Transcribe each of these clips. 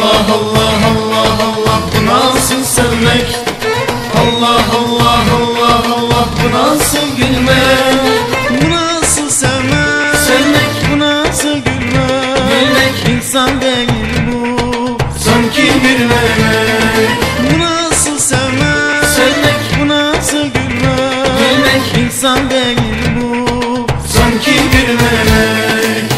Allah Allah Allah Allah, bu nasıl sevmek? Allah Allah Allah Allah, bu nasıl gülmek? Bu nasıl sevmek? Sevmek, bu nasıl gülmek? gülmek, İnsan değil bu, sanki bir melek. bu nasıl sevmek? Sevmek, bu nasıl gülmek? gülmek, İnsan değil bu, sanki bir melek.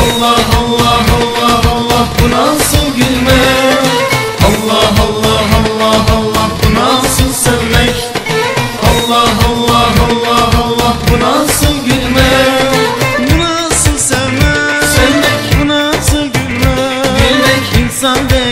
Allah Allah Allah Allah, bu nasıl gülmek? Allah Allah Allah Allah, bu nasıl sevmek? Allah Allah Allah Allah, bu nasıl gülmek? bu nasıl sevmek? Sevmek, bu nasıl gülmek? gülmek, İnsan değil